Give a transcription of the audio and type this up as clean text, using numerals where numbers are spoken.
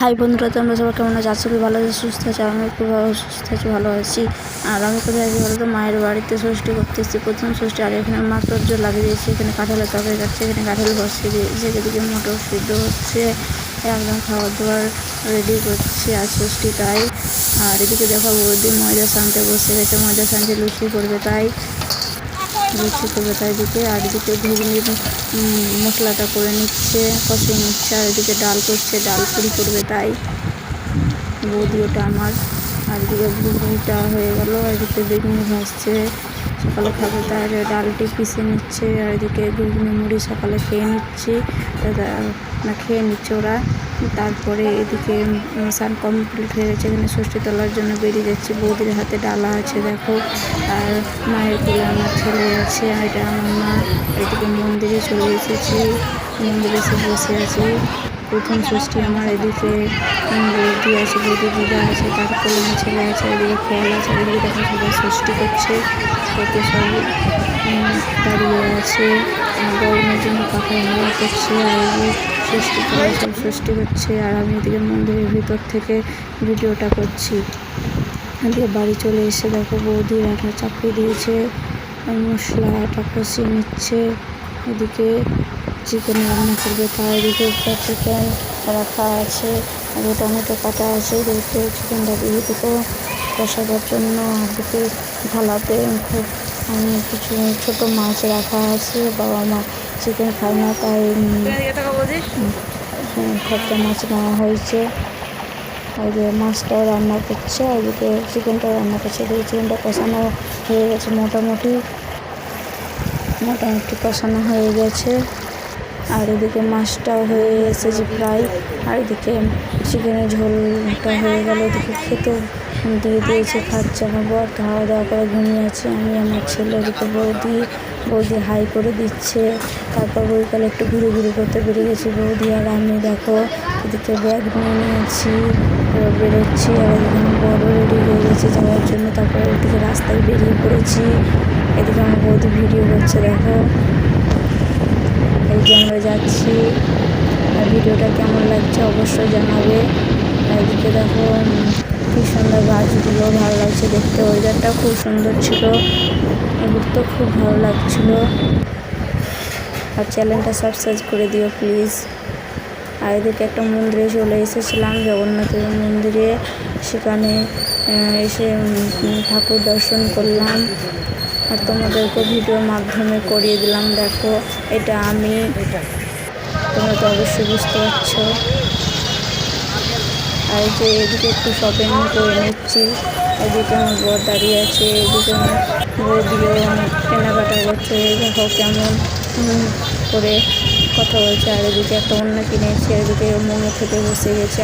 High বন্ধুরা, তোমরা সবাই কেমন আছো? আশা করি ভালো আছি, সুস্থ আছি। আমি খুব সুস্থ আছি, ভালো আছি। আর আমি কোথায় আছি বলতো? মায়ের বাড়িতে ষষ্ঠী করতেছি, প্রথম ষষ্ঠী। আর এখানে মা তর্জ লাগিয়ে দিয়েছে, এখানে কাঁঠালের তরকারি যাচ্ছে, এখানে কাঁঠাল বসিয়ে দিয়েছে, এদিকে মটর সিদ্ধ হচ্ছে, একদম খাওয়া দাওয়ার রেডি করছি আর ষষ্ঠী তাই। আর এদিকে দেখো বৌদি ময়দা সানতে বসে গেছে, ময়দা সানতে লুচি করবে তাই এদিকে। আর এদিকে ঘুগনির মশলাটা করে নিচ্ছে, কষিয়ে নিচ্ছে। আর এদিকে ডাল করছে, ডাল পুরি করবে তাই বৌদি ওটা আমার। আর এদিকে ঘুগনিটা হয়ে গেল, আর এদিকে বেগুনি ভাজছে, সকালে খাবে তাই ডালটি পিষে নিচ্ছে। আর এদিকে ঘুগনি মুড়ি সকালে খেয়ে নিচ্ছে ওরা। তারপরে এদিকে স্নান কমপ্লিট হয়ে গেছে, এখানে ষষ্ঠী তোলার জন্য বেরিয়ে যাচ্ছে। বৌদির হাতে ডালা আছে দেখো, আর মায়ের কোলে আমার ছেলে আছে, আর এটা আমার মা। এদিকে মন্দিরে চলে এসেছি, মন্দিরে এসে বসে আছি। প্রথম ষষ্ঠী আমার। এদিকে বৌদি আছে, বৌদি দিদা আছে, তার কোলে আমার ছেলে আছে, এদিকে ফল আছে। এদিকে দেখো সবাই ষষ্ঠী করছে, কত সব দাঁড়িয়ে আছে। গরমের জন্য পাখা হাওয়া করছে, আর ষষ্ঠী করে সব ষষ্ঠী হচ্ছে। আর আমি এদিকে মন্দিরের ভিতর থেকে ভিডিওটা করছি। এদিকে বাড়ি চলে এসে দেখো বৌদি রান্না চাপিয়ে দিয়েছে, মশলাটা কষিয়ে নিচ্ছে। এদিকে চিকেন রান্না করবে তাই এদিকে চিকেন রাখা আছে, আর টমেটো কাটা আছে। এদিকে চিকেনটা দিয়ে দেবো কষাবার জন্য। এদিকে থালাতে খুব কিছু ছোটো মাছ রাখা আছে, বাবা মা চিকেন খায় না তাই খরচা মাছ নেওয়া হয়েছে। এদিকে মাছটাও রান্না করছে, আর এদিকে চিকেনটাও রান্না করছে। এদিকে চিকেনটা কষানো হয়ে গেছে, মোটামুটি কষানো হয়ে গেছে। আর এদিকে মাছটাও হয়ে এসেছে প্রায়। আর এদিকে চিকেনের ঝোলটা হয়ে গেল। এদিকে খেতেও দিয়ে দিয়েছে, খাচ্ছে আমার বর। খাওয়া দাওয়া করে ঘুমিয়ে আছে আমি, আমার ছেলে। এদিকে বৌদি হাই করে দিচ্ছে। তারপর বইকালে একটু ঘুরে করতে বেরিয়ে গেছি বৌদি আর আমি। দেখো এদিকে ব্যাগ নিয়ে নিয়েছি, বেরোচ্ছি। আর এদিকে আমার বড় রেডি হয়ে গেছে যাওয়ার জন্য। তারপরে এদিকে রাস্তায় বেরিয়ে পড়েছি। এদিকে আমার বৌদি ভিডিও করছে দেখো, এই যে আমরা যাচ্ছি। আর ভিডিওটা কেমন লাগছে অবশ্যই জানাবে। এদিকে দেখো কি সুন্দর গাছগুলো, ভালো লাগছে দেখতে। ওয়েদারটা খুব সুন্দর ছিল, ঘুরতে খুব ভালো লাগছিল। আর চ্যানেলটা সাবস্ক্রাইব করে দিও প্লিজ। আর এদিকে একটা মন্দিরে চলে এসেছিলাম, জগন্নাথের মন্দিরে। সেখানে এসে ঠাকুর দর্শন করলাম, আর তোমাদেরকে ভিডিওর মাধ্যমে করিয়ে দিলাম। দেখো এটা আমি, তোমরা তো অবশ্যই বুঝতে পারছো। আর যে এদিকে একটু শপিং করে নিচ্ছি। এদিকে আমার বর দাঁড়িয়ে আছে, এদিকে বৌদিও কেনাকাটা করছে। দেখো কেমন করে কথা বলছে। আর এদিকে একটা অন্য কিনেছে, এদিকে মোমো খেতে বসে গেছে।